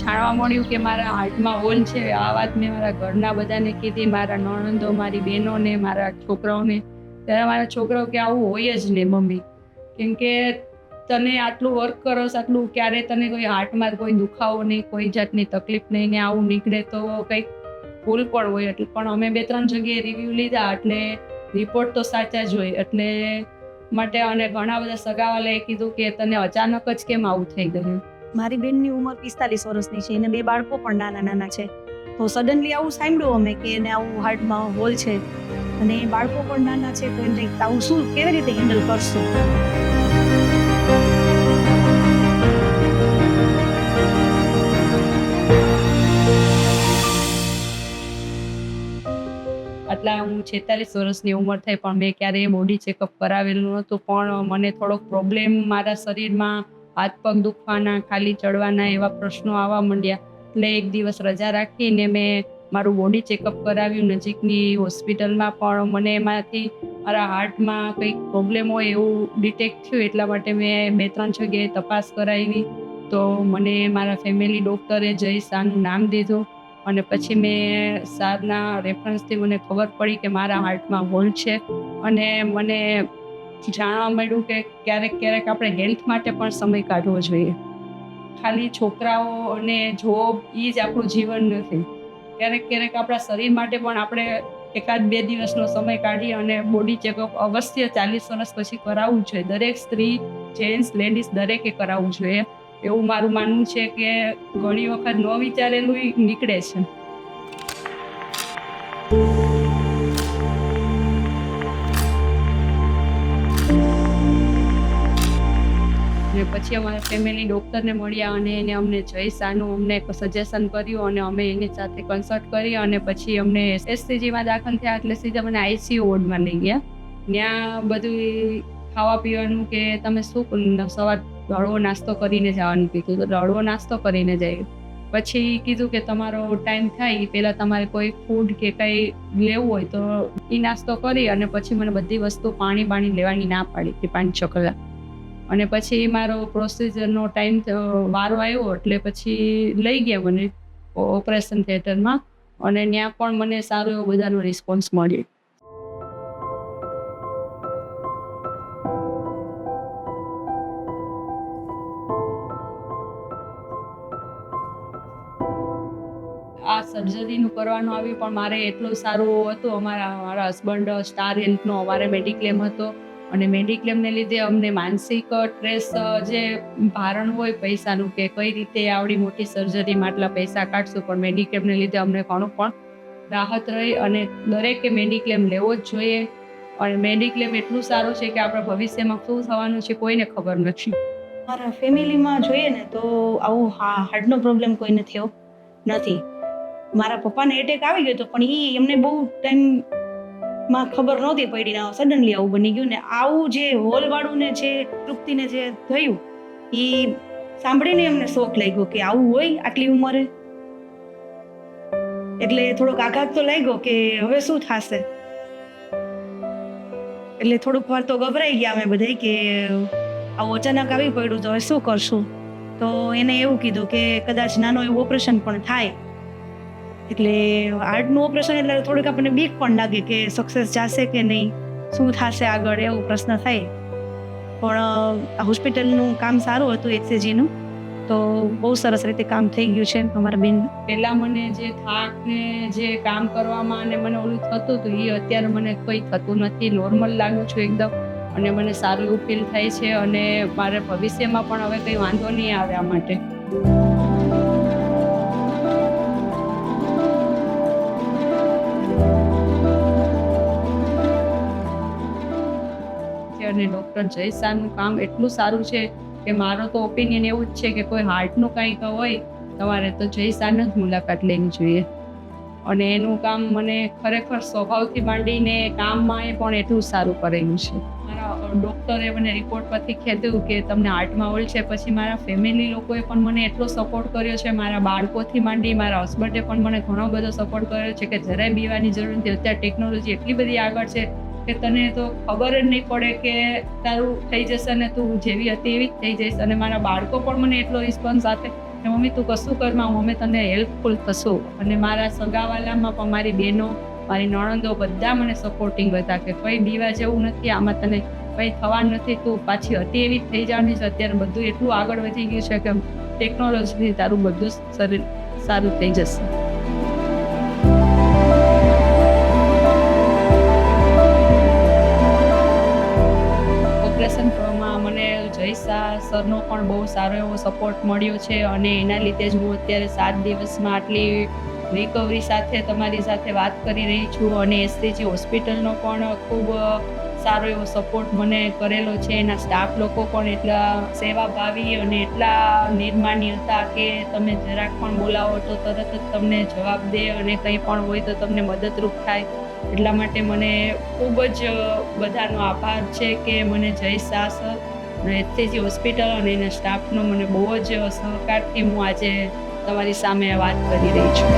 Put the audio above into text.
જાણવા મળ્યું કે મારા હાર્ટમાં હોલ છે, આ વાત મેં મારા ઘરના બધાને કીધી, મારા નણંદો, મારી બહેનોને, મારા છોકરાઓને. ત્યારે મારા છોકરાઓ કે આવું હોય જ નહીં મમ્મી, કેમ કે તને આટલું વર્ક કરો આટલું, ક્યારે તને કોઈ હાર્ટમાં કોઈ દુખાવો નહીં, કોઈ જાતની તકલીફ નહીં, ને આવું નીકળે તો કંઈક ભૂલ પણ હોય. એટલે પણ અમે 2-3 જગ્યાએ રિવ્યૂ લીધા, એટલે રિપોર્ટ તો સાચા જ હોય એટલે માટે. અને ઘણા બધા સગાવાલાએ કીધું કે તને અચાનક જ કેમ આવું થઈ ગયું. મારી બેનની ઉંમર 45 વર્ષની છે, એને 2 બાળકો પણ નાના છે. તો સડનલી આવું સાંભળ્યું અમે કે એને આવું હાર્ટમાં હોલ છે અને બાળકો પણ નાના છે, તો એને આવું શું કેવી રીતે હેન્ડલ કરશું? આટલા હું 46 વર્ષની ઉંમર થઈ પણ મેં ક્યારેય બોડી ચેકઅપ કરાવેલું નહોતું. પણ મને થોડોક પ્રોબ્લેમ, મારા શરીરમાં હાથ પગ દુખવાના, ખાલી ચડવાના એવા પ્રશ્નો આવવા માંડ્યા. એટલે એક દિવસ રજા રાખીને મેં મારું બોડી ચેકઅપ કરાવ્યું નજીકની હોસ્પિટલમાં. પણ મને એમાંથી મારા હાર્ટમાં કંઈક પ્રોબ્લેમ હોય એવું ડિટેક્ટ થયું. એટલા માટે મેં 2-3 જગ્યાએ તપાસ કરાવી. તો મને મારા ફેમિલી ડૉક્ટરે જય શાહનું નામ દીધું અને પછી મેં સારના રેફરન્સથી મને ખબર પડી કે મારા હાર્ટમાં હોલ છે. અને મને જાણવા મળ્યું કે ક્યારેક આપણે હેલ્થ માટે પણ સમય કાઢવો જોઈએ. ખાલી છોકરાઓ અને જોબ એ જ આપણું જીવન નથી. ક્યારેક આપણા શરીર માટે પણ આપણે 1-2 દિવસનો સમય કાઢી અને બોડી ચેકઅપ અવશ્ય 40 વર્ષ પછી કરાવવું જોઈએ. દરેક સ્ત્રી, જેન્ટ્સ, લેડીઝ દરેકે કરાવવું જોઈએ એવું મારું માનવું છે. કે ઘણી વખત ન વિચારેલું નીકળે છે. અને પછી અમારા ફેમિલી ડૉક્ટરને મળ્યા અને એને અમને જય શાહનું અમને સજેશન કર્યું અને અમે એની સાથે કન્સલ્ટ કરી અને પછી અમને SCGમાં દાખલ થયા. એટલે સીધા મને ICU વોર્ડમાં લઈ ગયા. ત્યાં બધું ખાવા પીવાનું કે તમે શું સવાર હળવો નાસ્તો કરીને જવાનું કીધું. તો હળવો નાસ્તો કરીને જાય. પછી કીધું કે તમારો ટાઈમ થાય એ પહેલાં તમારે કોઈ ફૂડ કે કંઈ લેવું હોય તો એ નાસ્તો કરી અને પછી મને બધી વસ્તુ પાણી લેવાની ના પાડી કે 5-6 કલાક. અને પછી મારો પ્રોસિજરનો ટાઈમ વારો આવ્યો એટલે પછી લઈ ગયા મને ઓપરેશન થિયેટરમાં. અને ત્યાં પણ મને સારો એવો બધાનો રિસ્પોન્સ મળ્યો. આ સર્જરીનું કરવાનું આવ્યું પણ મારે એટલું સારું હતું. મારા હસબન્ડ સ્ટાર હેલ્થનો અમારે મેડિક્લેમ હતો અને મેડિક્લેમને લીધે અમને માનસિક સ્ટ્રેસ, જે ભારણ હોય પૈસાનું કે કઈ રીતે આવડી મોટી સર્જરીમાં આટલા પૈસા કાઢશું, પણ મેડિક્લેમને લીધે અમને ઘણું પણ રાહત રહી. અને દરેકે મેડિક્લેમ લેવો જ જોઈએ. અને મેડિક્લેમ એટલું સારું છે કે આપણા ભવિષ્યમાં શું થવાનું છે કોઈને ખબર નથી. મારા ફેમિલીમાં જોઈએ ને તો આવું હાર્ટનો પ્રોબ્લેમ કોઈને થયો નથી. મારા પપ્પાને એટેક આવી ગયો હતો પણ એમને બહુ ટાઈમમાં ખબર નહોતી પડી ને સડનલી આવું બની ગયું. ને આવું જે હોલ વાળું ને જે તૃપ્તિને જે થયું એ સાંભળીને એમને શોક લાગ્યો કે આવું હોય આટલી ઉંમરે. એટલે થોડોક આઘાત તો લાગ્યો કે હવે શું થશે. એટલે થોડુંક વાર તો ગભરાઈ ગયા અમે બધા કે આવું અચાનક આવી પડ્યું તો હવે શું કરશું. તો એને એવું કીધું કે કદાચ નાનો એવું ઓપરેશન પણ થાય. એટલે હાર્ટનું ઓપરેશન એટલે થોડીક આપણને બીક પણ લાગે કે સક્સેસ જશે કે નહીં, શું થશે આગળ, એવો પ્રશ્ન થાય. પણ હોસ્પિટલનું કામ સારું હતું SCGનું, તો બહુ સરસ રીતે કામ થઈ ગયું છે અમારા બેન. પહેલાં મને જે થાક ને જે કામ કરવામાં અને મને ઓલું થતું હતું એ અત્યારે મને કંઈ થતું નથી. નોર્મલ લાગુ છું એકદમ અને મને સારું એવું ફીલ થાય છે. અને મારે ભવિષ્યમાં પણ હવે કંઈ વાંધો નહીં આવે આ માટે. અને ડૉક્ટર જય શાહનું કામ એટલું સારું છે કે મારો તો ઓપિનિયન એવું જ છે કે કોઈ હાર્ટનું કંઈક હોય તમારે તો જય શાહની જ મુલાકાત લેવી જોઈએ. અને એનું કામ મને ખરેખર સ્વભાવથી માંડીને કામમાં એ પણ એટલું સારું કરેલું છે. મારા ડૉક્ટરે મને રિપોર્ટ પરથી કીધું કે તમને હાર્ટમાં હોલ છે. પછી મારા ફેમિલી લોકોએ પણ મને એટલો સપોર્ટ કર્યો છે. મારા બાળકોથી માંડી મારા હસબન્ડે પણ મને ઘણો બધો સપોર્ટ કર્યો છે કે જરાય બીવાની જરૂર નથી. અત્યારે ટેકનોલોજી એટલી બધી આગળ છે કે તને તો ખબર જ નહીં પડે કે તારું થઈ જશે અને તું જેવી હતી એવી જ થઈ જઈશ. અને મારા બાળકો પણ મને એટલો રિસ્પોન્સ આપે કે મમ્મી તું કશું કરમાં અમે તને હેલ્પફુલ થશું. અને મારા સગાવાલામાં પણ મારી બહેનો, મારી નણંદો બધા મને સપોર્ટિંગ હતા કે કંઈ બીવા જેવું નથી, આમાં તને કંઈ થવાનું નથી, તું પાછી હતી એવી જ થઈ જવાની છે. અત્યારે બધું એટલું આગળ વધી ગયું છે કે ટેકનોલોજીથી તારું બધું શરીર સારું થઈ જશે. ઓપરેશન કરવામાં મને જય શાહ સરનો પણ બહુ સારો એવો સપોર્ટ મળ્યો છે અને એના લીધે જ હું અત્યારે 7 દિવસમાં આટલી રિકવરી સાથે તમારી સાથે વાત કરી રહી છું. અને એસસીજી હોસ્પિટલનો પણ ખૂબ સારો એવો સપોર્ટ મને કરેલો છે. એના સ્ટાફ લોકો પણ એટલા સેવાભાવી અને એટલા નિર્માણ્ય હતા કે તમે જરાક પણ બોલાવો તો તરત જ તમને જવાબ દે અને કંઈ પણ હોય તો તમને મદદરૂપ થાય. એટલા માટે મને ખૂબ જ બધાનો આભાર છે કે મને જય શાહ સર અને એસસીજી હોસ્પિટલ અને એના સ્ટાફનો મને બહુ જ સહકારથી હું આજે તમારી સામે વાત કરી રહી છું.